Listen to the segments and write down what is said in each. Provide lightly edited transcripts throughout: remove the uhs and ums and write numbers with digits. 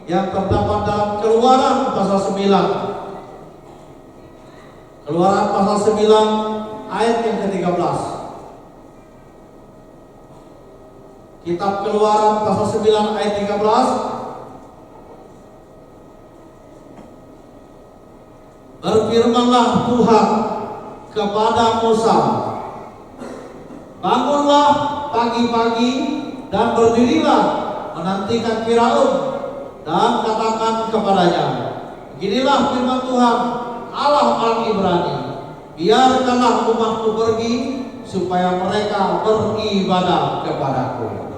yang terdapat dalam Keluaran pasal 9. Keluaran pasal 9 ayat yang ke-13. Kitab Keluaran pasal 9 ayat 13. Berfirmanlah Tuhan kepada Musa, bangunlah pagi-pagi dan berdirilah menantikan Firaun dan katakan kepadanya, beginilah firman Tuhan Allah orang Ibrani, biarkanlah umatku pergi supaya mereka beribadah kepadaku.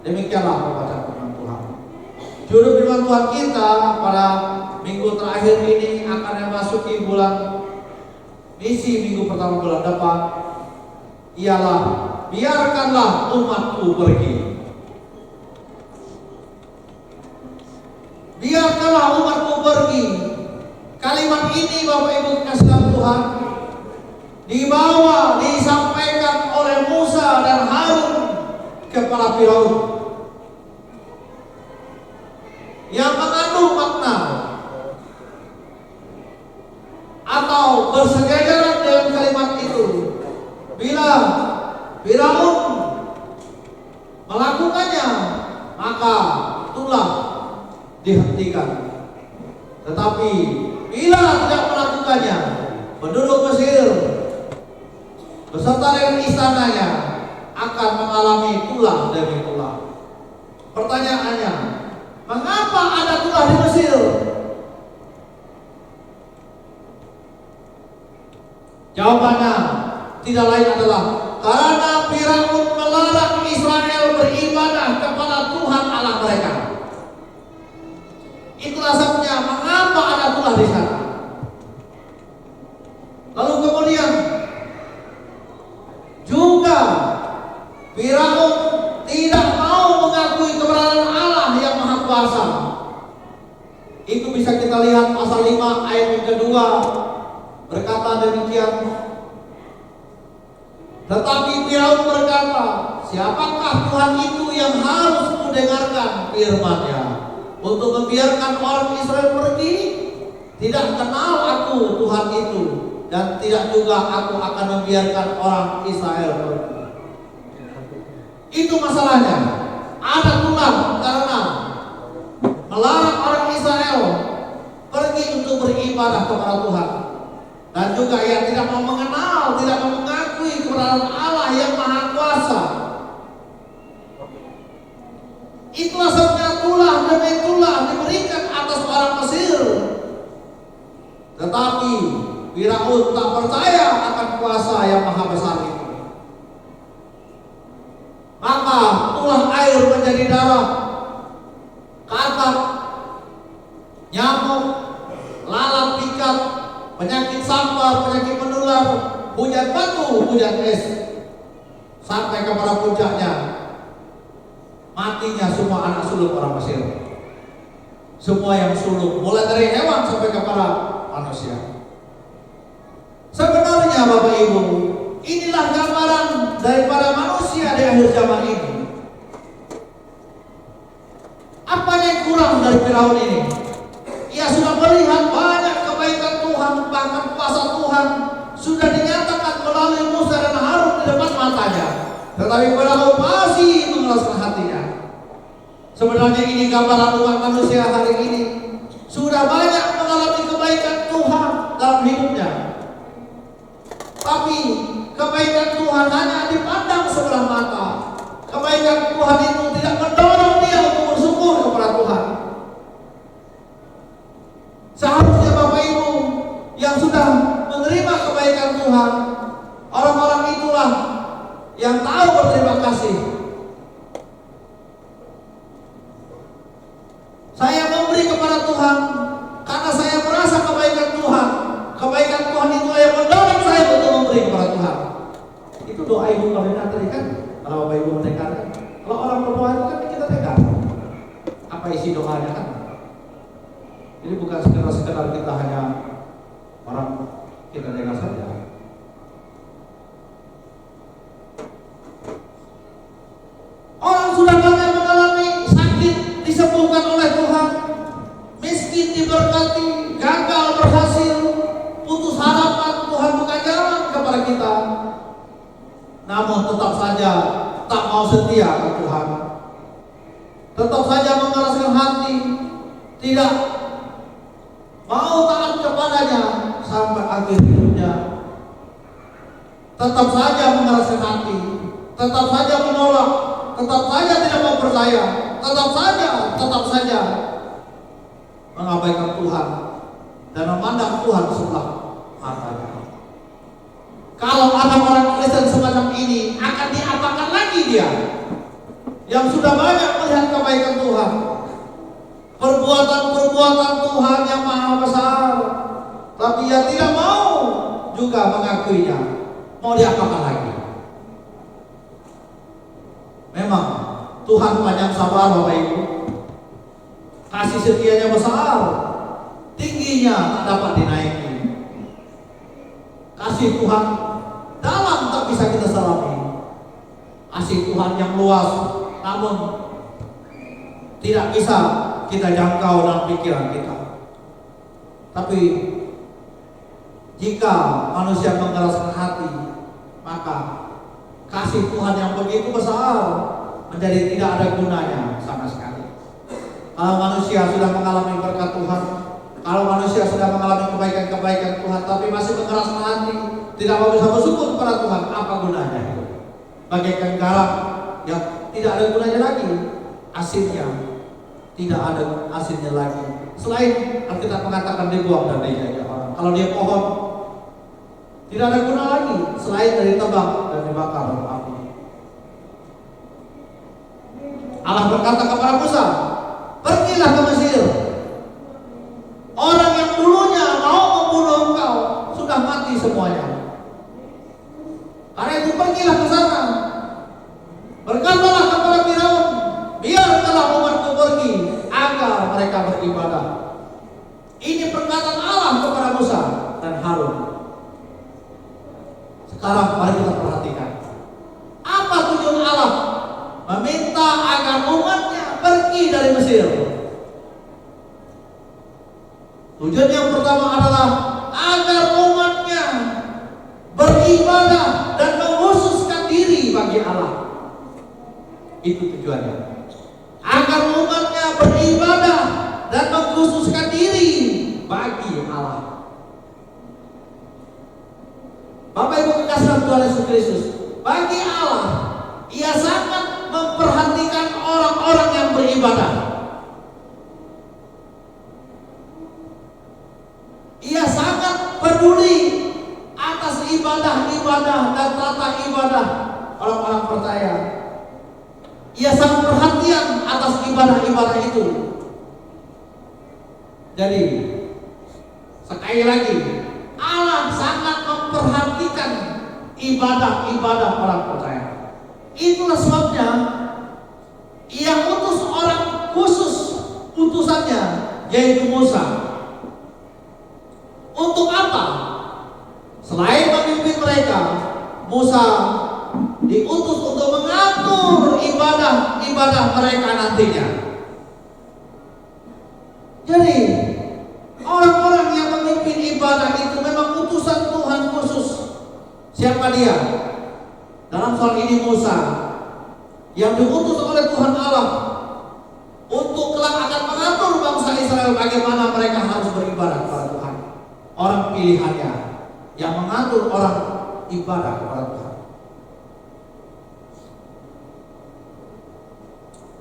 Demikianlah pembacaan firman Tuhan. Judul firman Tuhan kita pada minggu terakhir ini akan memasuki bulan misi minggu pertama bulan depan ialah biarkanlah umatku pergi. Biarkanlah umatku pergi. Kalimat ini Bapak Ibu kekasih Tuhan disampaikan oleh Musa dan Harun kepada Firaun yang mengandung makna atau bersejajaran dengan kalimat itu. Bila Firaun melakukannya, maka itulah dihentikan. Tetapi bila tidak melakukannya, penduduk Mesir beserta dengan istananya akan mengalami tulah demi tulah. Pertanyaannya, mengapa ada tulah di Mesir? Jawabannya tidak lain adalah karena Firaun melarang Israel beribadah kepada Tuhan Allah mereka. Itulah sebabnya mengapa ada tulah di sana. Lalu kemudian juga Firaun tidak mau mengakui keberadaan Allah yang Maha Kuasa. Itu bisa kita lihat pasal 5 ayat yang kedua berkata demikian. Tetapi Firaun berkata, siapakah Tuhan itu yang harus kudengarkan firman-Nya untuk membiarkan orang Israel pergi? Tidak kenal aku Tuhan itu, dan tidak juga aku akan membiarkan orang Israel pergi. Itu masalahnya. Ada tulah karena melarang orang Israel pergi untuk beribadah kepada Tuhan. Dan juga ia tidak mau mengenal, tidak mau mengakui keberadaan Allah yang Maha Kuasa. Itulah sebabnya tulah demi tulah diberikan atas orang Mesir. Tetapi Firaun tak percaya akan kuasa yang maha besar itu. Maka tulah air menjadi darah, katak, nyamuk, lalat pikat, penyakit sampar, penyakit menular, hujan batu, hujan es, sampai kepada puncaknya matinya semua anak sulung orang Mesir. Semua yang sulung, mulai dari hewan sampai kepada manusia. Sebenarnya Bapak Ibu, inilah gambaran daripada manusia di akhir zaman ini. Apa yang kurang dari Firaun ini? Ia sudah melihat banyak kebaikan Tuhan, bahkan kuasa Tuhan sudah dinyatakan melalui Musa dan Harun di depan matanya. Tetapi Firaun masih mengeraskan hatinya. Sebenarnya ini gambaran umat manusia hari ini. Sudah banyak mengalami kebaikan Tuhan dalam hidupnya. Tapi kebaikan Tuhan hanya dipandang sebelah mata. Kebaikan Tuhan itu tidak mendorong dia untuk bersyukur kepada Tuhan. Seharusnya Bapak Ibu yang sudah menerima kebaikan Tuhan, orang-orang itulah yang tahu berterima kasih. Saya memberi kepada Tuhan karena saya merasa kebaikan Tuhan. Kebaikan Tuhan itu yang mendorong saya untuk memberi kepada Tuhan. Itu doa Ibu Karina tadi kan? Kalau Bapak Ibu mendengar kan? Kalau orang berdoa itu kan kita dengar apa isi doanya kan? Jadi bukan sekedar kita hanya orang kita dengar saja. Orang sudah banyak mengalami sakit disembuhkan oleh Tuhan. diberkati, gagal berhasil, putus harapan, Tuhan buka jalan kepada kita, namun tetap saja tak mau setia ke Tuhan, tetap saja mengeraskan hati, tidak mau taat kepadanya sampai akhir hidupnya, tetap saja mengeraskan hati, tetap saja menolak, tetap saja tidak mau percaya, tetap saja mengabaikan Tuhan dan memandang Tuhan sebelah matanya. Kalau ada orang Kristen semacam ini, akan diapakan lagi dia yang sudah banyak melihat kebaikan Tuhan, perbuatan Tuhan yang maha besar, tapi ia tidak mau juga mengakuinya. Mau diapakan lagi? Memang Tuhan panjang sabar Bapak Ibu, kasih setianya besar, tingginya tak dapat dinaiki. Kasih Tuhan dalam tak bisa kita selami. Kasih Tuhan yang luas, namun tidak bisa kita jangkau dalam pikiran kita. Tapi jika manusia mengeraskan hati, maka kasih Tuhan yang begitu besar menjadi tidak ada gunanya sama sekali. Kalau manusia sudah mengalami berkat Tuhan, kalau manusia sudah mengalami kebaikan-kebaikan Tuhan, tapi masih mengeraskan hati, tidak mau bisa bersyukur kepada Tuhan, apa gunanya itu? Bagaikan garam yang tidak ada gunanya lagi, asinnya tidak ada asinnya lagi. Selain Alkitab mengatakan dibuang dan dijaga orang. Kalau dia pohon, tidak ada guna lagi selain dari tebang dan dibakar oleh api. Allah berkata kepada Musa, pergilah ke Mesir. Orang yang dulunya mau membunuh engkau sudah mati semuanya. Karena itu pergilah ke sana. Berkatalah kepada Firaun, biarkanlah umatku pergi agar mereka beribadah. Ini perkataan Allah kepada Musa dan Harun. Sekarang mari kita perhatikan, apa tujuan Allah meminta agar umatnya pergi dari Mesir? Tujuan yang pertama adalah agar umatnya beribadah dan mengkhususkan diri bagi Allah. Itu tujuannya. Agar umatnya beribadah dan mengkhususkan diri bagi Allah. Bapak Ibu kekasih Tuhan Yesus Kristus, bagi Allah, Ia sangat memperhatikan orang-orang yang beribadah. Ia sangat peduli atas ibadah-ibadah dan tata ibadah orang-orang percaya. Ia sangat perhatian atas ibadah-ibadah itu. Jadi, sekali lagi, Allah sangat memperhatikan ibadah-ibadah orang percaya. Itulah sebabnya Ia utus orang khusus, utusannya yaitu Musa. Untuk apa? Selain memimpin mereka, Musa diutus untuk mengatur ibadah-ibadah mereka nantinya. Jadi orang-orang yang memimpin ibadah itu memang utusan Tuhan khusus. Siapa dia? Dalam soal ini Musa yang diutus oleh Tuhan Allah untuk kelak akan mengatur bangsa Israel bagaimana mereka harus beribadah kepada Tuhan. Orang pilihannya yang mengatur orang ibadah kepada Tuhan.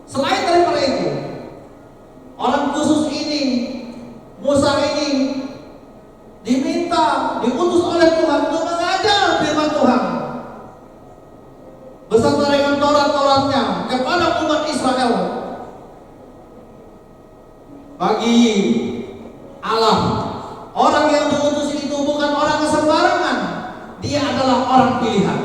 Selain daripada itu, orang khusus ini, Musa ini diutus oleh Tuhan untuk mengajar firman Tuhan beserta dengan Taurat-Tauratnya kepada umat Israel. Bagi Allah, orang yang diutus itu bukan orang sembarangan, dia adalah orang pilihan.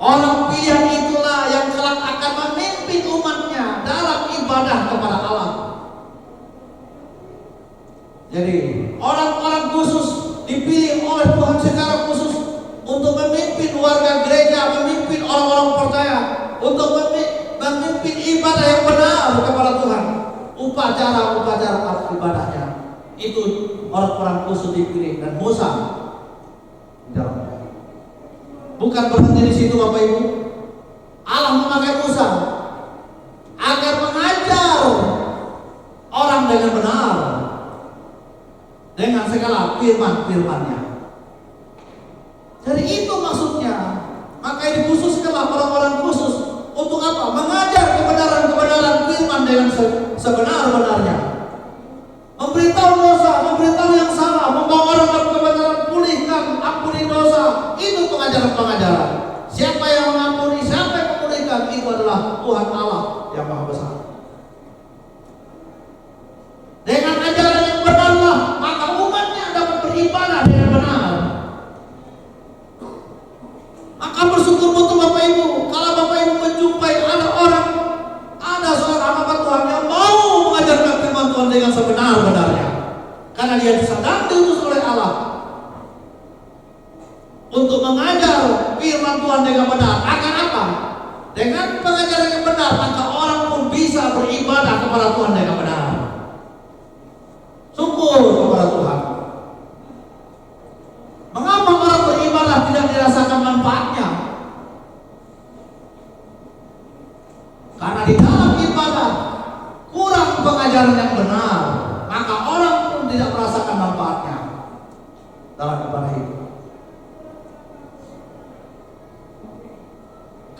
Orang pilihan itulah yang kelak akan memimpin umatnya dalam ibadah kepada Allah. Jadi orang-orang khusus dipilih oleh Tuhan secara khusus untuk memimpin warga gereja, memimpin orang-orang percaya, untuk memimpin ibadah yang benar benar kepada Tuhan, upacara ibadahnya itu orang-orang khusus dipilih, dan Musa bukan berhenti di situ Bapak Ibu. Allah memakai Musa agar mengajar orang dengan benar dengan segala firman-firmannya. Jadi itu maksudnya. Maka dikhususkanlah orang-orang khusus untuk apa? Mengajar kebenaran-kebenaran firman dengan sebenar-benarnya. Memberitahu dosa, memberitahu yang salah, membawa orang dalam kebenaran, pulihkan, ampuni dosa. Itu pengajaran-pengajaran. Siapa yang mengampuni, siapa yang memulihkan, itu adalah Tuhan Allah yang Maha Besar. Dengan ajaran yang benarlah, maka umatnya dapat beribadah dengan benar. Maka bersyukur betul Bapak Ibu kalau Bapak Ibu menjumpai ada seorang hamba Tuhan yang mau mengajarkan firman Tuhan dengan sebenar-benarnya, karena dia sedang diutus oleh Allah untuk mengajar firman Tuhan dengan benar. Akan apa? Dengan pengajaran yang benar, maka orang pun bisa beribadah kepada Tuhan dengan benar. Syukur kepada Tuhan. Mengapa orang beribadah tidak dirasakan manfaatnya? Karena di dalam ibadah kurang pengajaran yang benar, maka orang pun tidak merasakan manfaatnya dalam ibadah itu.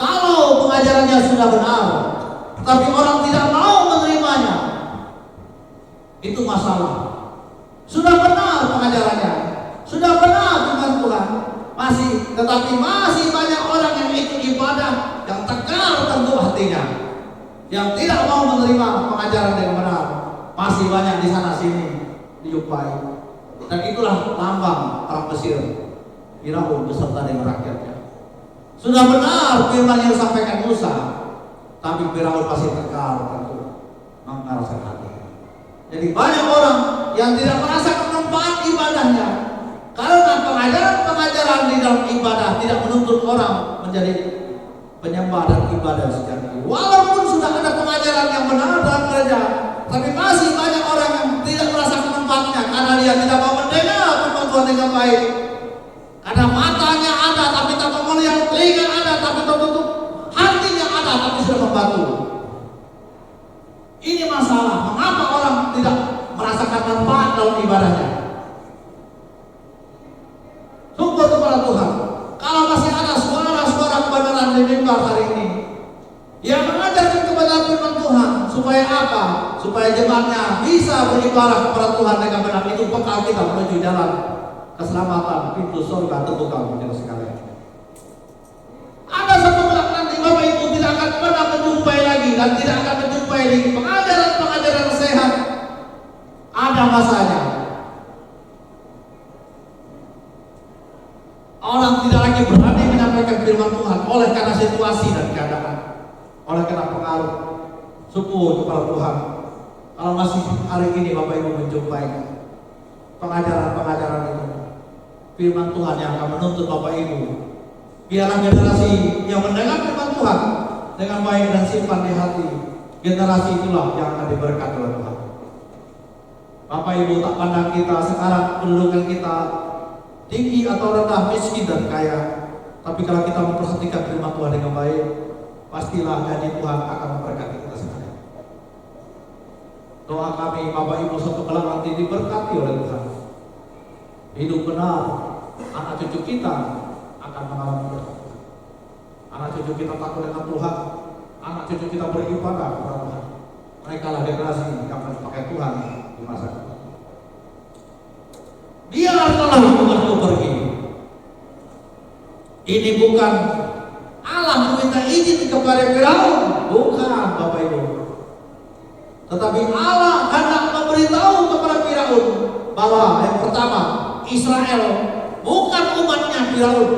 Kalau pengajarannya sudah benar, tapi orang tidak mau menerimanya, itu masalah. Sudah benar pengajarannya, sudah benar firman Tuhan, tetapi masih banyak orang yang ikut ibadah yang tegar tentu hatinya, yang tidak mau menerima pengajaran dengan benar. Masih banyak di sana sini dijumpai, dan itulah lambang orang Mesir, Firaun beserta dengan rakyatnya. Sudah benar firman yang disampaikan Musa, tapi Firaun masih tegar tentu mengarahkan hati. Jadi banyak orang yang tidak merasakan manfaat ibadahnya karena pengajaran di dalam ibadah tidak menuntut orang menjadi penyembah dan ibadah sejati. Walaupun sudah ada pengajaran yang benar dalam gereja, tapi masih banyak orang yang tidak merasakan manfaatnya karena dia tidak mau mendengar firman Tuhan dengan baik. Karena matanya ada tapi tak mau melihat, telinga ada tapi tertutup, hatinya ada tapi sudah membatu. Ini masalah. Mengapa orang tidak merasakan manfaat dalam ibadahnya? Syukur kepada Tuhan kalau masih ada suara-suara kebenaran di mimbar hari ini yang mengajarkan kebenaran firman Tuhan. Supaya apa? Supaya jemaatnya bisa beribadah kepada Tuhan dengan benar. Itu bekal kita menuju jalan keselamatan, pintu surga terbuka untuk sekalian. Ada satu kelak nanti Bapak Ibu tidak akan pernah menjumpai lagi dan tidak akan menjumpai lagi pengajaran-pengajaran sehat. Ada masanya. Orang tidak lagi berani menyampaikan firman Tuhan oleh karena situasi dan keadaan, oleh karena pengaruh. Syukur kepada Tuhan kalau masih hari ini Bapak Ibu menjumpai pengajaran-pengajaran itu, firman Tuhan yang akan menuntut Bapak Ibu. Biarlah generasi yang mendengar firman Tuhan dengan baik dan simpan di hati, generasi itulah yang akan diberkati oleh Tuhan. Bapak Ibu, tak pandang kita sekarang kedudukan kita tinggi atau rendah, miskin dan kaya, tapi kalau kita memperhatikan firman Tuhan dengan baik, pastilah janji Tuhan akan memberkati kita sekalian. Doa kami Bapak Ibu suatu kelak nanti diberkati oleh Tuhan. Hidup benar, anak cucu kita akan mengalami berkat. Anak cucu kita takut dengan Tuhan, anak cucu kita beribadah kepada Tuhan. Mereka lah generasi yang akan dipakai Tuhan di masa depan. Biarlah umatku pergi. Ini bukan Allah meminta izin kepada Firaun, bukan Bapak Ibu. Tetapi Allah hendak memberitahu kepada Firaun bahwa yang pertama, Israel bukan umatnya Firaun,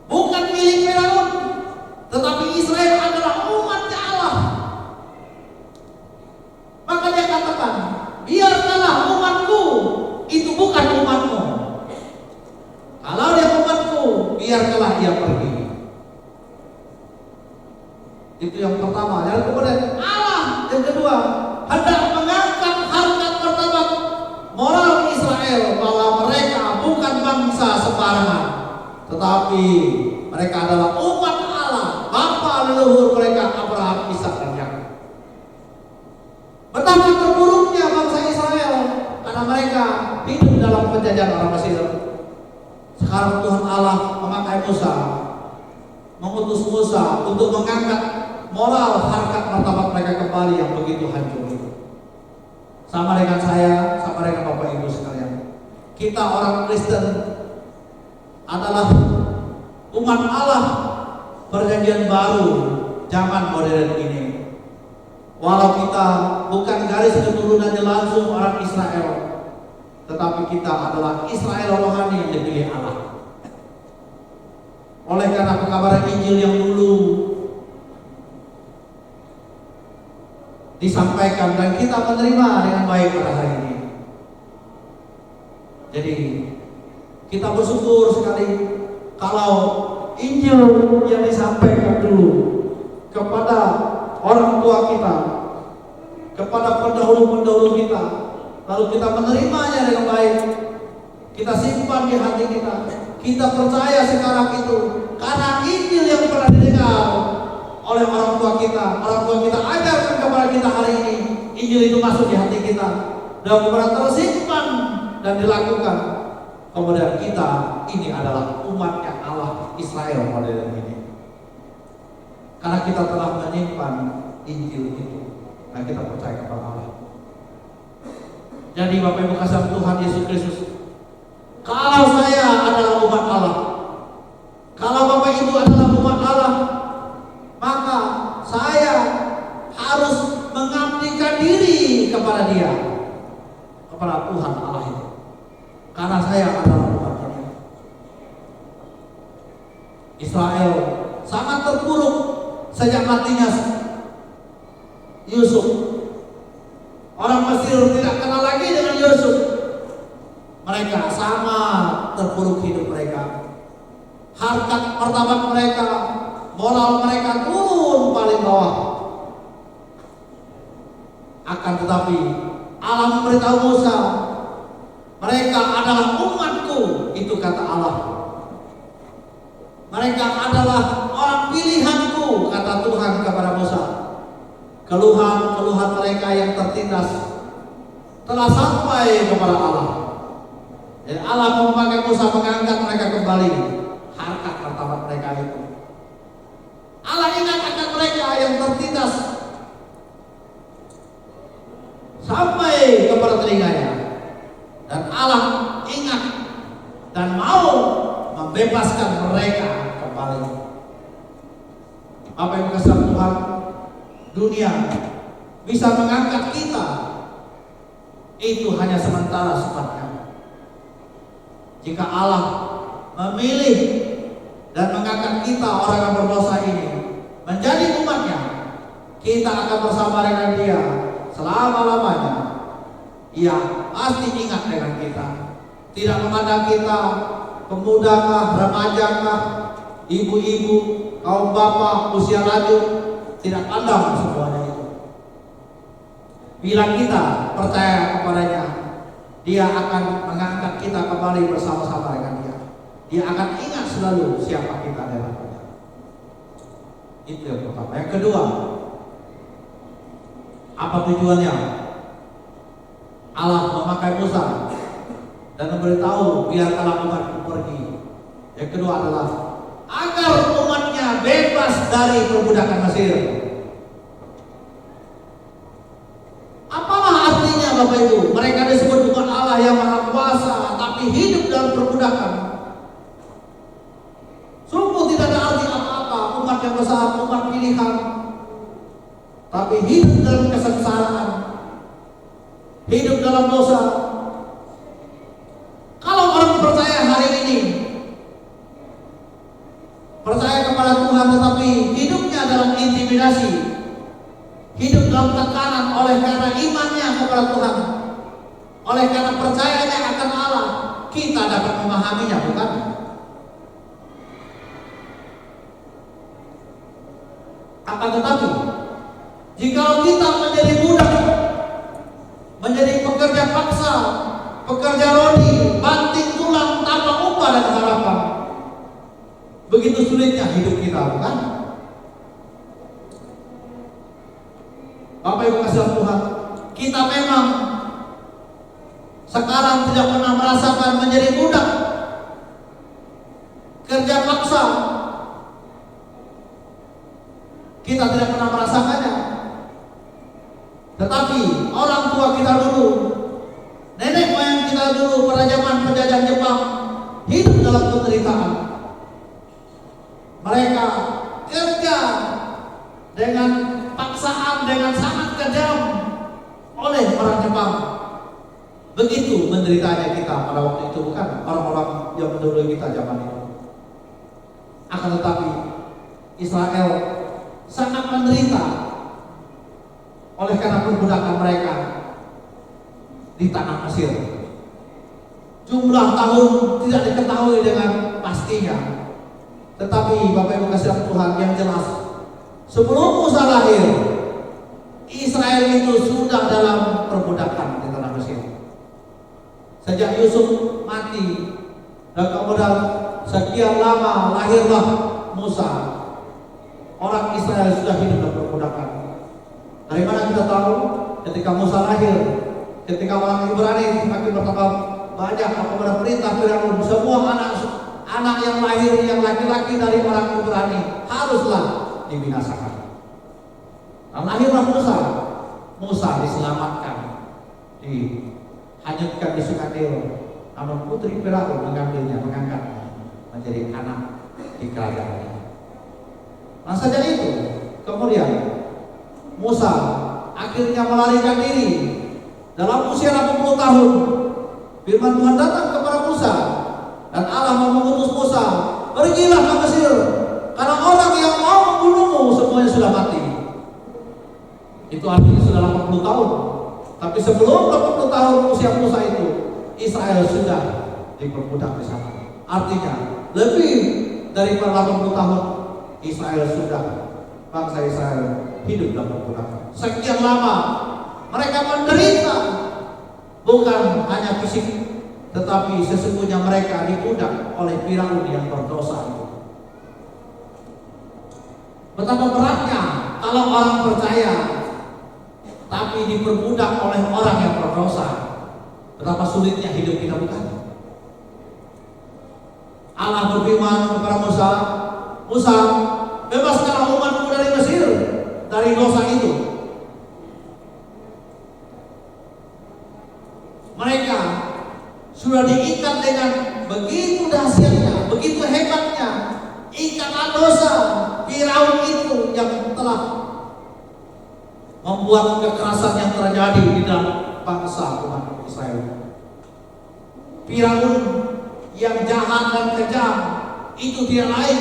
bukan milik Firaun, tetapi Israel adalah umatnya Allah. Maka dia katakan, biarkanlah umatku itu bukan umatmu. Kalau dia umatku, biarkanlah dia pergi. Itu yang pertama. Yang kemudian Allah yang kedua hendak mengangkat harkat martabat moral Israel bahwa mereka bukan bangsa sembarangan, tetapi mereka adalah umat Allah, bapa leluhur mereka Abraham, Ishak dan Yakub. Betapa terburuknya bangsa Israel karena mereka hidup dalam penjajahan orang Mesir. Sekarang Tuhan Allah memakai Musa, mengutus Musa untuk mengangkat moral harkat martabat mereka kembali yang begitu hancur itu. Sama dengan saya, sama dengan Bapak Ibu sekalian. Kita orang Kristen adalah umat Allah perjanjian baru zaman modern ini. Walau kita bukan garis keturunannya langsung orang Israel, tetapi kita adalah Israel rohani yang dipilih Allah. Oleh karena pekabaran Injil yang dulu disampaikan dan kita menerima dengan baik pada hari ini. Jadi kita bersyukur sekali kalau Injil yang disampaikan dulu kepada orang tua kita, kepada pendahulu-pendahulu kita, lalu kita menerimanya dengan baik, kita simpan di hati kita percaya sekarang itu karena Injil yang pernah didengar oleh orang tua kita ajarkan kepada kita hari ini. Injil itu masuk di hati kita dan pernah tersimpan dan dilakukan. Kemudian kita ini adalah umatnya Allah Israel modern ini. Karena kita telah menyimpan Injil itu dan kita percaya kepada Allah. Jadi Bapak Ibu kasih Tuhan Yesus Kristus, kalau saya adalah umat Allah, kalau Bapak Ibu adalah umat Allah, maka saya harus mengabdikan diri kepada Dia, kepada Tuhan Allah itu. Karena saya adalah umatnya. Israel sangat terpuruk sejak matinya Yusuf. Orang Mesir tidak kenal lagi dengan Yusuf. Mereka sangat terpuruk hidup mereka. Harkat martabat mereka, moral mereka turun paling bawah. Akan tetapi Allah memberitahu Musa, mereka adalah umatku, itu kata Allah. Mereka adalah orang pilihanku, kata Tuhan kepada Musa. Keluhan mereka yang tertindas telah sampai kepada Allah. Dan Allah memakai Musa mengangkat mereka kembali. Harkat martabat mereka itu. Allah ingat akan mereka yang tertindas sampai kepada telinganya. Dan Allah ingat dan mau membebaskan mereka kembali. Apa yang kasih Tuhan? Dunia bisa mengangkat kita, itu hanya sementara sifatnya. Jika Allah memilih dan mengangkat kita orang yang berdosa ini menjadi umatnya, kita akan bersama dengan Dia selama-lamanya. Ia pasti ingat dengan kita, tidak memandang kita pemuda kah, remaja kah, ibu-ibu, kaum bapak, usia lanjut, tidak pandang semuanya itu. Bila kita percaya kepadanya, Dia akan mengangkat kita kembali bersama-sama dengan Dia. Dia akan ingat selalu siapa kita adalah. Itu yang pertama. Yang kedua, apa tujuannya? Allah memakai Musa dan memberitahu biarkanlah umatku pergi. Yang kedua adalah agar umatnya bebas dari perbudakan Mesir. Apalah artinya Bapak Ibu? Mereka disebut umat Allah yang maha kuasa, tapi hidup dalam perbudakan. Sungguh tidak ada arti apa-apa umat yang besar, umat pilihan, tapi hidup dalam kesengsaraan, hidup dalam dosa. Kalau orang percaya hari ini, percaya kepada Tuhan tetapi hidupnya dalam intimidasi, hidup dalam tekanan oleh karena imannya kepada Tuhan, oleh karena percayanya akan Allah, kita dapat memahaminya, bukan? Akan tetapi, jika kita menjadi budak, menjadi pekerja paksa, pekerja rodi, banting tulang tanpa upah dan harapan, begitu sulitnya hidup kita, bukan? Bapak Ibu kasih Tuhan, kita memang sekarang tidak pernah merasakan menjadi budak, kerja paksa. Kita tidak pernah merasakannya. Tetapi orang tua kita dulu, nenek moyang kita dulu pada zaman penjajahan Jepang, hidup dalam penderitaan. Mereka kerja dengan paksaan, dengan sangat kejam oleh orang Jepang. Begitu menderitanya kita pada waktu itu, bukan orang-orang yang mendahului kita zaman itu. Akan tetapi Israel sangat menderita oleh karena perbudakan mereka di tanah Mesir. Jumlah tahun tidak diketahui dengan pastinya, tetapi Bapak Ibu kasih Tuhan, yang jelas sebelum Musa lahir, Israel itu sudah dalam perbudakan di tanah Mesir. Sejak Yusuf mati dan kemudian sekian lama lahirlah Musa, orang Israel sudah hidup dalam perbudakan. Dari mana kita tahu? Ketika Musa lahir, ketika orang Ibrani semakin bertambah banyak kepada perintah Firaun, semua anak yang lahir yang laki-laki dari orang Ibrani haruslah dibinasakan. Dan lahirlah Musa. Musa diselamatkan, dihanyutkan di Sungai Nil. Namun putri Firaun mengambilnya, mengangkatnya menjadi anak di kerajaannya. Nah, sejak itu kemudian Musa akhirnya melarikan diri. Dalam usia 80 tahun firman Tuhan datang kepada Musa, dan Allah mengutus Musa, pergilah ke Mesir, karena orang yang mau membunuhmu semuanya sudah mati. Itu artinya sudah 80 tahun. Tapi sebelum 80 tahun usia Musa itu, Israel sudah diperbudak di sana. Artinya lebih dari 80 tahun Israel sudah, bangsa Israel hidup dalam perbudakan. Sekian lama mereka menderita, bukan hanya fisik, tetapi sesungguhnya mereka dibudak oleh Firaun yang berdosa itu. Betapa beratnya kalau orang percaya tapi diperbudak oleh orang yang berdosa. Betapa sulitnya hidup kita, bukan? Allah berfirman kepada Musa, Musa, bebaskanlah umatku dari Mesir, dari dosa itu. Mereka sudah diikat dengan begitu dahsyatnya, begitu hebatnya ikatan dosa Firaun itu yang telah membuat kekerasan yang terjadi di dalam bangsa umat Israel. Firaun yang jahat dan kejam itu tidak lain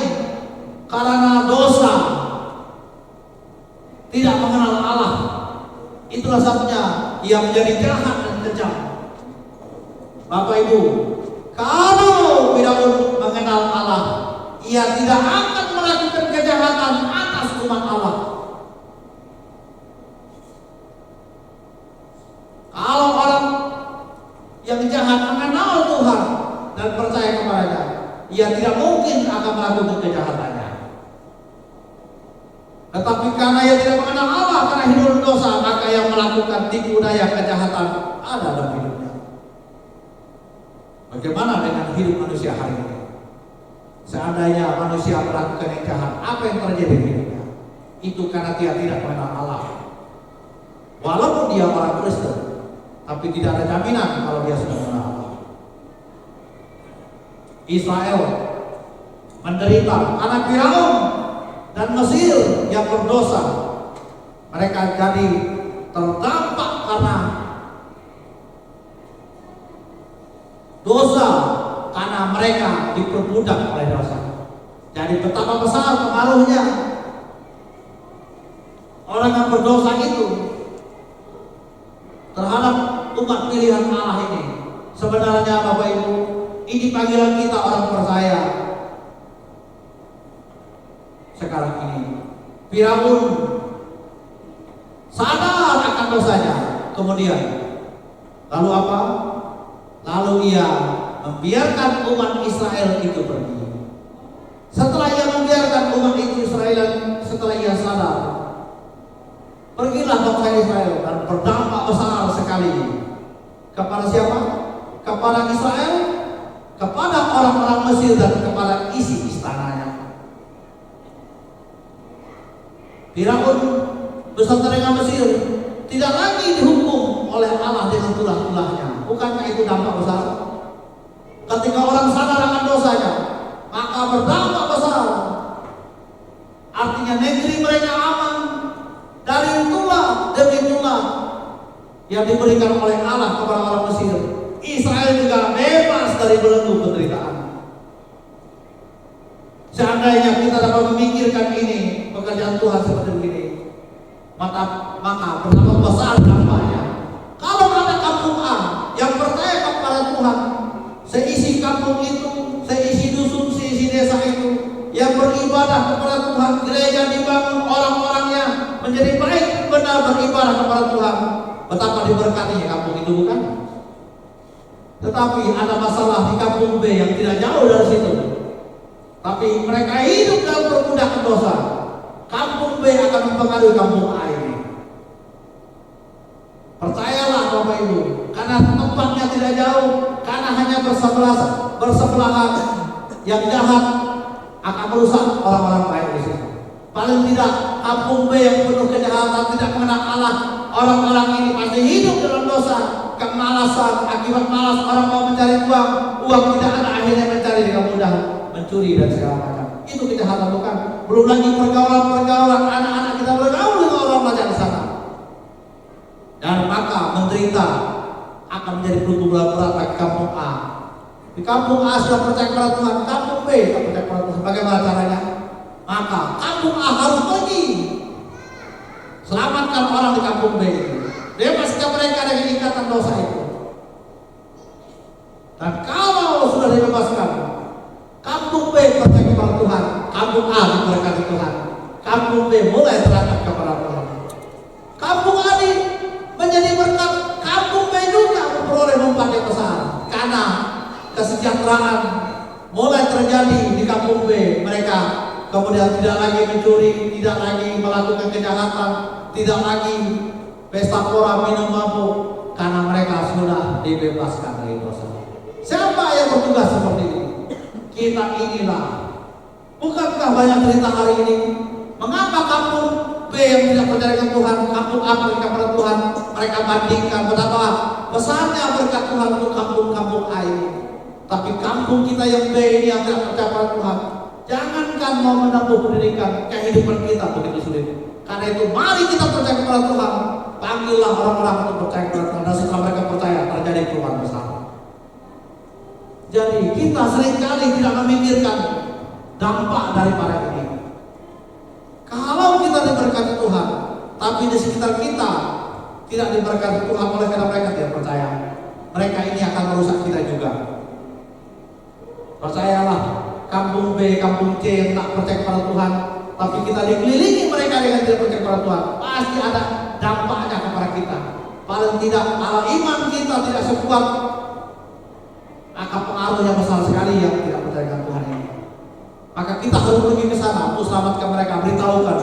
karena dosa, tidak mengenal Allah. Itulah sebabnya ia menjadi jahat dan kejam. Bapak Ibu, kalau Firaun mengenal Allah, ia tidak akan melakukan kejahatan atas umat Allah. Kalau orang yang jahat mengenal Tuhan dan percaya kepadanya, ia tidak mungkin akan melakukan kejahatannya. Tetapi karena ia tidak mengenal Allah, karena hidup dosa, maka ia melakukan tipu daya kejahatan ada dalam hidupnya. Bagaimana dengan hidup manusia hari ini? Seandainya manusia melakukan yang jahat, apa yang terjadi di hidupnya? Itu karena dia tidak mengenal Allah. Walaupun dia orang Kristen, tapi tidak ada jaminan kalau dia sudah mengenal Allah. Israel menderita karena Firaun dan Mesir yang berdosa. Mereka jadi terdampak karena dosa, karena mereka diperbudak oleh dosa. Jadi betapa besar pengaruhnya orang yang berdosa itu terhadap umat pilihan Allah ini. Sebenarnya Bapak Ibu, ini panggilan kita orang percaya sekarang ini. Firaun sadar akan dosanya. Kemudian lalu apa? Lalu ia membiarkan umat Israel itu pergi. Setelah ia membiarkan umat itu Israel, setelah ia sadar, pergilah bangsa Israel dan berdampak besar sekali. Kepada siapa? Kepada Israel, kepada orang-orang Mesir dan kepada isi istananya. Firaun beserta dengan Mesir tidak lagi dihukum oleh Allah dengan tulah-tulahnya. Bukankah itu dampak besar? Ketika orang sadar akan dosanya, maka berdampak besar. Artinya negeri mereka aman dari tulah demi tulah yang diberikan oleh Allah kepada orang Mesir. Israel juga bebas dari belenggu penderitaan. Seandainya kita dapat memikirkan ini, pekerjaan Tuhan seperti begini, maka betapa besar dampaknya. Kalau ada kampung A yang percaya kepada Tuhan, seisi kampung itu, seisi dusun, seisi desa itu yang beribadah kepada Tuhan, gereja dibangun, orang-orangnya menjadi baik benar beribadah kepada Tuhan, betapa diberkatinya kampung itu, bukan? Tetapi ada masalah di kampung B yang tidak jauh dari situ. Tapi mereka hidup dalam perbudakan dosa. Kampung B akan mempengaruhi kampung A ini. Percayalah Bapak Ibu, karena tempatnya tidak jauh, karena hanya bersebelahan, yang jahat akan merusak orang-orang baik di situ. Paling tidak kampung B yang penuh kejahatan, tidak mengenal Allah, orang-orang ini pasti hidup dalam dosa, kemalasan. Akibat malas orang mau mencari uang tidak ada, akhirnya mencari dengan mudah, mencuri dan segala macam. Itu kejahatan, bukan? Belum lagi pergaulan, anak-anak kita bergaul dengan orang macam di sana. Dan maka menderita akan menjadi pergumulan berat bagi kampung A. Di kampung A sudah percaya kepada Tuhan, kampung B tak percaya kepada Tuhan. Bagaimana caranya? Maka kampung A harus pergi. Selamatkan orang di kampung B itu. Bebaskan mereka dari ikatan dosa itu. Dan kalau sudah dibebaskan, kampung B percaya kepada Tuhan, kampung A diberkati Tuhan, kampung B mulai terangkat kepada Tuhan. Kampung A menjadi berkat, kampung B juga memperoleh manfaat yang besar karena kesejahteraan mulai terjadi di kampung B. Mereka kemudian tidak lagi mencuri, tidak lagi melakukan kejahatan, tidak lagi pesta pora, minum mabuk, karena mereka sudah dibebaskan dari dosa. Siapa yang bertugas seperti ini? Kita inilah. Bukankah banyak cerita hari ini? Mengapa kampung B yang tidak percaya dengan Tuhan, kampung A percaya kepada Tuhan, mereka bandingkan betapa besarnya berkat Tuhan untuk kampung-kampung A ini. Tapi kampung kita yang B ini yang tidak percaya kepada Tuhan, jangankan mau menempuh pendidikan, kehidupan kita begitu sulit. Karena itu mari kita percaya kepada Tuhan, panggillah orang-orang untuk percaya kepada Tuhan, dan setelah mereka percaya terjadi perubahan besar. Jadi kita seringkali tidak memikirkan dampak daripada ini. Kalau kita diberkati Tuhan, tapi di sekitar kita tidak diberkati Tuhan oleh karena mereka tidak percaya, mereka ini akan merusak kita juga. Percayalah, kampung B, kampung C yang tak percaya kepada Tuhan, tapi kita dikelilingi mereka dengan tidak percaya kepada Tuhan, pasti ada dampaknya kepada kita. Paling tidak kalau iman kita tidak sekuat, maka pengaruhnya besar sekali yang tidak percaya dengan Tuhan ini. Maka kita harus pergi ke sana untuk selamatkan mereka, beritahukan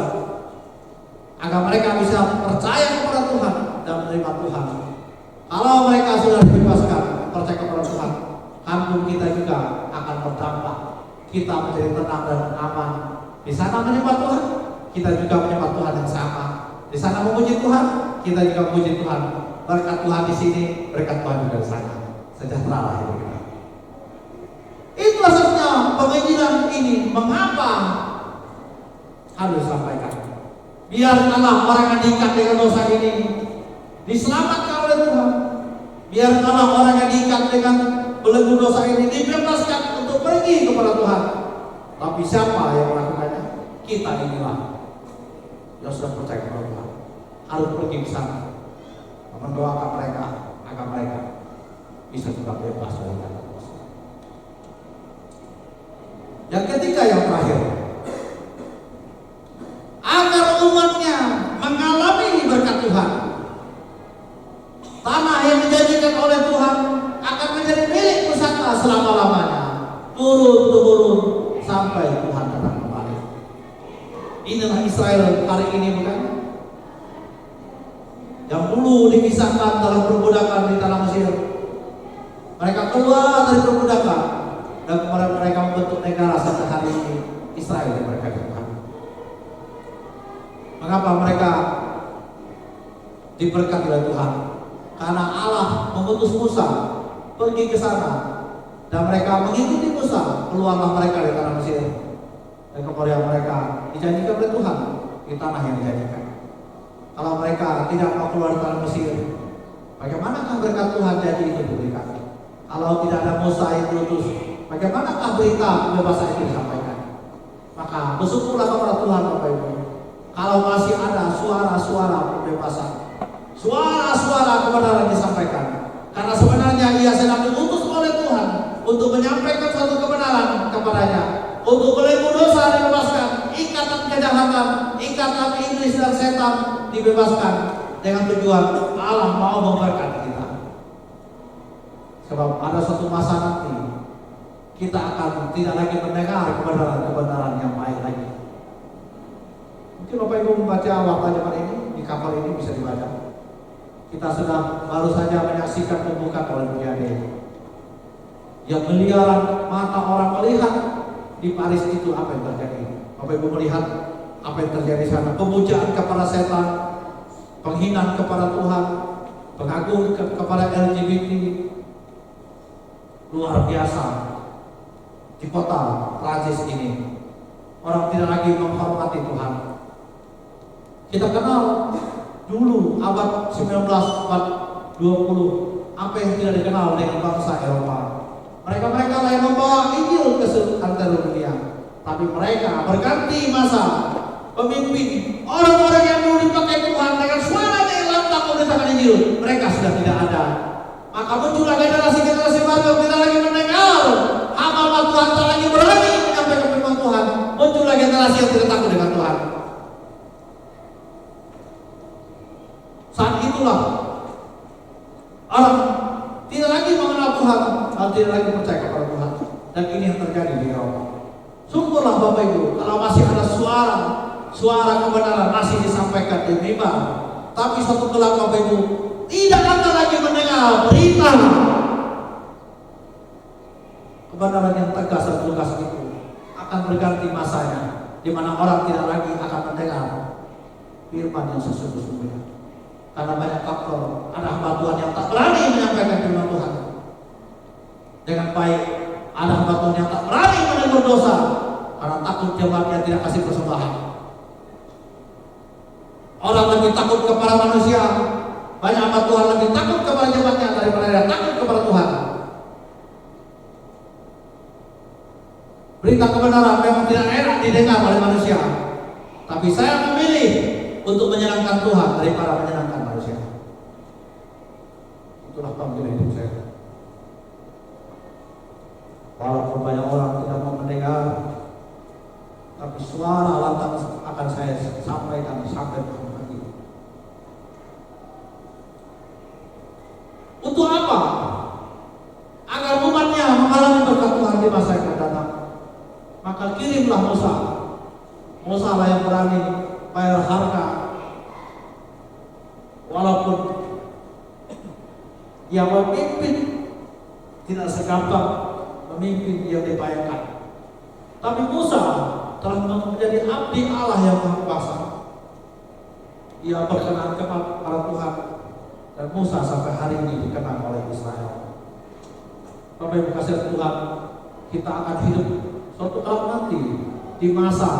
agar mereka bisa percaya kepada Tuhan dan menerima Tuhan. Kalau mereka sudah dibebaskan percaya kepada Tuhan, kampung kita juga akan berdampak. Kita menjadi tenang dan aman. Di sana menyembah Tuhan, kita juga menyembah Tuhan yang sama. Di sana memuji Tuhan, kita juga memuji Tuhan. Berkat Tuhan di sini, berkat Tuhan juga di sana. Sejahteralah hidup kita. Itulah sebabnya penginjilan ini mengapa harus disampaikan. Biarkanlah orang yang diikat dengan dosa ini diselamatkan oleh Tuhan. Biarkanlah orang yang diikat dengan belenggu dosa ini dibebaskan untuk pergi kepada Tuhan. Tapi siapa yang melakukannya? Kita inilah yang sudah percaya kepada Tuhan, harus pergi ke sana mendoakan mereka agar mereka bisa juga bebas dari dosa. Yang ketiga, yang terakhir, agar Tuhan. Tanah yang dijanjikan oleh Tuhan akan menjadi milik pusaka selama-lamanya, turun-temurun sampai Tuhan datang kembali. Inilah Israel hari ini, bukan? Yang dulu dikisahkan dalam perbudakan di tanah Mesir. Mereka keluar dari perbudakan dan kemudian mereka membentuk negara sampai hari ini, Israel yang mereka Tuhan. Mengapa mereka diberkati oleh Tuhan? Karena Allah mengutus Musa pergi ke sana dan mereka mengikuti Musa. Keluarlah mereka dari tanah Mesir dan kemudian mereka dijanjikan oleh Tuhan di tanah yang dijanjikan. Kalau mereka tidak mau keluar dari tanah Mesir, bagaimanakah berkat Tuhan jadi itu diberikan? Kalau tidak ada Musa yang diutus, bagaimanakah berita kebebasan itu disampaikan? Maka bersyukurlah kepada Tuhan, Bapak Ibu. Kalau masih ada suara-suara kebebasan, suara-suara kebenaran disampaikan, karena sebenarnya ia sedang diutus oleh Tuhan untuk menyampaikan suatu kebenaran kepadanya, untuk belenggu dosa dibebaskan, ikatan kejahatan, ikatan iblis dan setan dibebaskan, dengan tujuan Allah mau memberkati kita. Sebab ada suatu masa nanti kita akan tidak lagi mendengar kebenaran-kebenaran yang baik lagi. Mungkin Bapak Ibu membaca waktu zaman ini di kapal ini bisa dibaca. Kita sudah baru saja menyaksikan pembukaan oleh Bujade yang meliaran mata orang melihat di Paris itu apa yang terjadi. Bapak Ibu melihat apa yang terjadi di sana, pemujaan kepada setan, penghinaan kepada Tuhan, pengagungan kepada LGBT, luar biasa di kota Prancis ini. Orang tidak lagi menghormati Tuhan. Kita kenal dulu abad 19, abad 20, apa yang tidak dikenal dengan bangsa Eropa. Mereka lah yang membawa Injil ke seluruh dunia. Tapi mereka berganti masa, pemimpin, orang-orang yang dulu dipakai Tuhan dengan suara yang lantang memberitakan Injil, mereka sudah tidak ada. Maka muncullah generasi-generasi baru yang tidak lagi mendengar amal Tuhan, tak lagi berani menyampaikan firman Tuhan. Muncullah generasi yang tidak takut dengan Tuhan. Saat itulah orang tidak lagi mengenal Tuhan dan tidak lagi percaya kepada Tuhan. Dan ini yang terjadi di Eropa. Syukurlah Bapak Ibu kalau masih ada suara kebenaran masih disampaikan di mimbar. Tapi satu kelak Bapak Ibu tidak akan lagi mendengar berita kebenaran yang tegas dan lugas itu. Akan berganti masanya, di mana orang tidak lagi akan mendengar firman yang sesungguhnya. Karena banyak faktor, ada hamba Tuhan yang tak berani menyampaikan firman Tuhan dengan baik, ada hamba Tuhan yang tak berani menegur dosa karena takut jemaatnya tidak kasih persembahan. Orang lebih takut kepada manusia, banyak hamba Tuhan lebih takut kepada jemaatnya daripada dia takut kepada Tuhan. Berita kebenaran memang tidak enak didengar oleh manusia, tapi saya memilih untuk menyenangkan Tuhan daripada menyenangkan manusia. Itulah panggilan hidup saya. Walaupun banyak orang tidak mau mendengar, tapi suara lantang akan saya sampaikan sampai pagi. Untuk apa? Agar umatnya mengalami berkat Tuhan di masa yang akan datang. Maka kirimlah Musa. Musa lah yang berani bayar harga, walaupun yang memimpin tidak segampang memimpin yang dibayangkan. Tapi Musa telah menjadi abdi Allah yang Maha Kuasa. Ia berkenan kepada Tuhan dan Musa sampai hari ini dikenal oleh Israel. Bapak Ibu kasih Tuhan, kita akan hidup suatu kala nanti di masa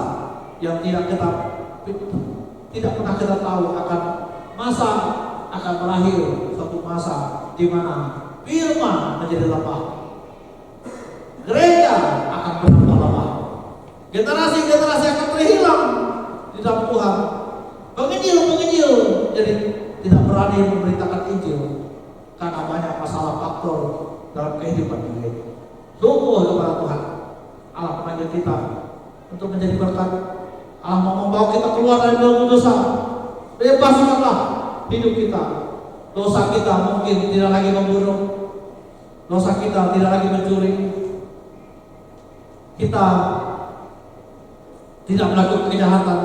yang tidak pernah kita tahu akan masa akan berakhir, suatu masa di mana firman menjadi lemah, gereja akan bertambah lemah, generasi-generasi akan terhilang di dalam Tuhan, penginjil jadi tidak berani memberitakan Injil karena banyak masalah faktor dalam kehidupan gereja. Syukur kepada Tuhan, Allah memanggil kita untuk menjadi berkat. Allah mau membawa kita keluar dari belenggu dosa. Bebaskanlah hidup kita. Dosa kita mungkin tidak lagi membunuh, dosa kita tidak lagi mencuri, kita tidak melakukan kejahatan,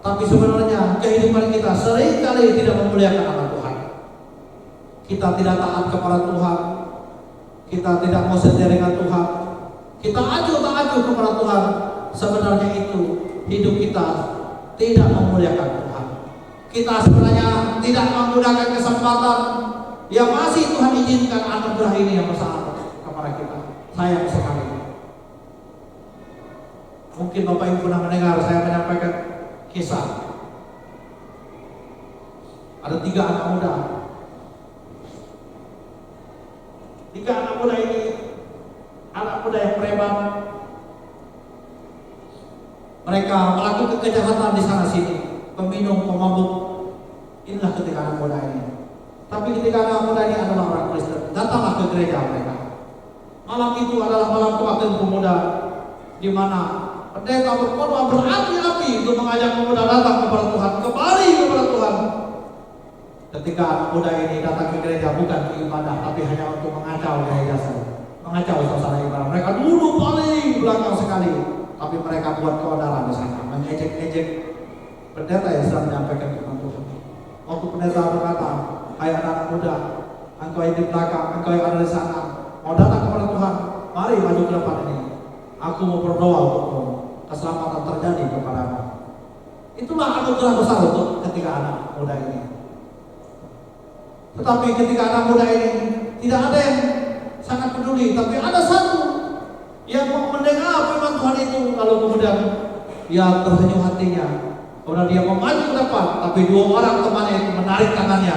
tapi sebenarnya kehidupan kita seringkali tidak memuliakan nama Tuhan. Kita tidak taat kepada Tuhan, kita tidak mau setia dengan Tuhan, kita acuh tak acuh kepada Tuhan. Sebenarnya itu hidup kita tidak memuliakan Tuhan. Kita sebenarnya tidak menggunakan kesempatan yang masih Tuhan izinkan anugerah ini yang besar kepada kita. Sayang sekali. Mungkin Bapak Ibu pernah mendengar saya menyampaikan kisah. Ada 3 anak muda. 3 anak muda ini, anak muda yang preman. Mereka melakukan kejahatan di sana sini, peminum, pemabuk. Inilah ketika anak muda ini. Tapi ketika anak muda ini adalah orang Kristen, datanglah ke gereja mereka. Malam itu adalah malam kebaktian pemuda, di mana pendeta berkhotbah berapi-api untuk mengajak pemuda datang kepada Tuhan, kembali kepada Tuhan. Ketika anak muda ini datang ke gereja bukan ke ibadah, tapi hanya untuk mengacau gereja saja, mengacau suasana ibadah. Mereka duduk paling belakang sekali, tapi mereka buat keonaran di sana, mengejek-ejek pendeta yang sedang menyampaikan firman Tuhan. Waktu pendeta berkata, "Hai anak muda, engkau yang di belakang, engkau yang ada di sana, mau datang kepada Tuhan, mari maju ke depan ini. Aku mau berdoa untukmu, keselamatan terjadi kepadamu." Itulah anugerah besar untuk ketika anak muda ini. Tetapi ketika anak muda ini tidak ada yang sangat peduli, tapi ada satu yang mau mendengar firman Tuhan itu, lalu kemudian dia tersenyum hatinya. Kemudian dia mau maju ke depan, tapi 2 orang temannya itu menarik tangannya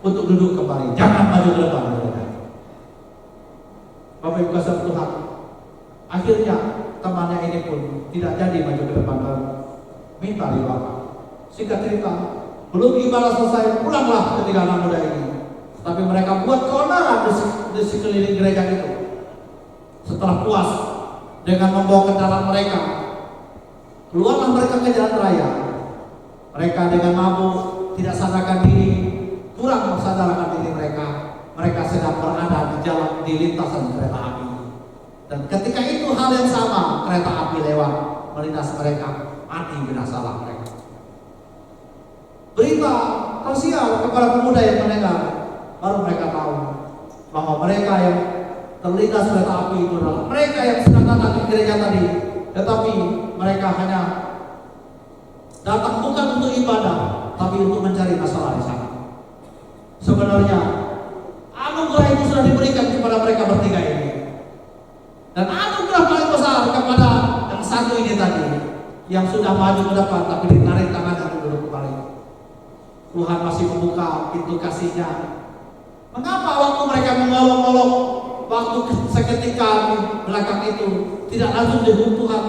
untuk duduk kembali. Jangan maju ke depan. Bapak Ibu kasih Tuhan. Akhirnya temannya ini pun tidak jadi maju ke depan, lalu minta di belakang. Singkat cerita, belum ibadah selesai, pulanglah ketika anak muda ini. Tapi mereka buat keonaran di sekeliling gereja itu. Setelah puas dengan membawa kendaraan mereka, keluarlah mereka ke jalan raya. Mereka dengan mabuk, tidak sadarkan diri, kurang sadarkan diri mereka. Mereka sedang berada di jalan di lintasan kereta api. Dan ketika itu hal yang sama, kereta api lewat melindas mereka, mati binasalah mereka. Berita tersiar kepada pemuda yang mendengar, baru mereka tahu bahwa mereka yang terlindas kereta api itu adalah mereka yang sedang datang di gereja tadi. Tetapi mereka hanya datang bukan untuk ibadah, tapi untuk mencari masalah di sana. Sebenarnya anugerah itu sudah diberikan kepada mereka bertiga ini. Dan anugerah paling besar kepada yang satu ini tadi, yang sudah maju ke depan tapi ditarik tangannya untuk duduk kembali. Tuhan masih membuka pintu kasih-Nya. Mengapa waktu mereka mengolok-olok, waktu seketika di belakang itu tidak langsung dihukum Tuhan?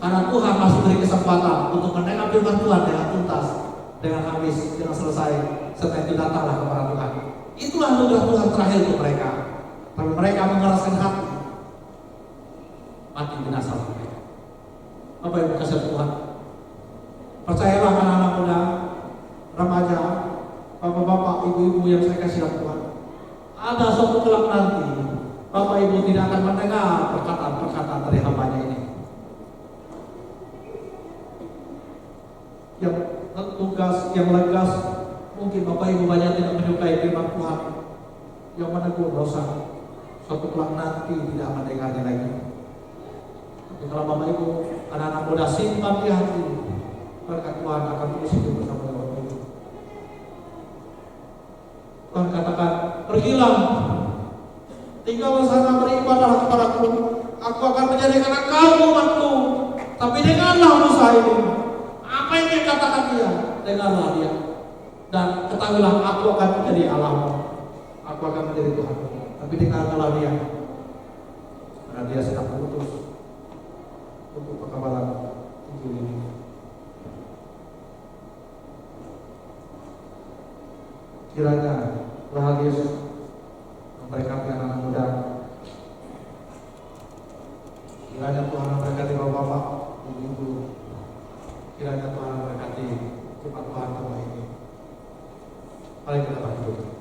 Karena Tuhan masih beri kesempatan untuk mendengar firman Tuhan dengan tuntas, dengan habis, dengan selesai. Setelah itu datanglah kepada Tuhan. Itulah anugerah Tuhan terakhir untuk mereka. Tapi mereka mengeraskan hati, mati binasa mereka. Apa yang kasih Tuhan? Percayalah anak-anak muda, remaja, bapak-bapak, ibu-ibu yang saya kasih Tuhan. Ada suatu kelak nanti, bapak ibu tidak akan mendengar perkataan-perkataan dari hamba-Nya ini. Yang tugas, yang legas, mungkin bapak ibu banyak tidak menyukai firman Tuhan, yang menegur dosa. Suatu kelak nanti tidak mendengarnya lagi. Tapi kalau bapak ibu, anak-anak muda simpan di hati, berkat Tuhan akan terus hidup bersama dengan bapak ibu. Tuhan katakan, pergilah, tinggal di sana beribadah kepadaku. Aku akan menjadikan engkau umatku. Tapi dengarlah Musa ini. Apa yang dia katakan dia? Dengarlah dia. Dan ketahuilah aku akan menjadi Allahmu. Aku akan menjadi Tuhan. Tapi dengarlah dia. Karena dia sedang mengutus untuk pekabalan Injil ini. Kiranya Tuhan Yesus memberkati anak-anak muda. Kiranya Tuhan memberkati bapak-bapak, ibu-ibu. Kiranya Tuhan memberkati jemaat Tuhan semua ini. Mari kita berdua.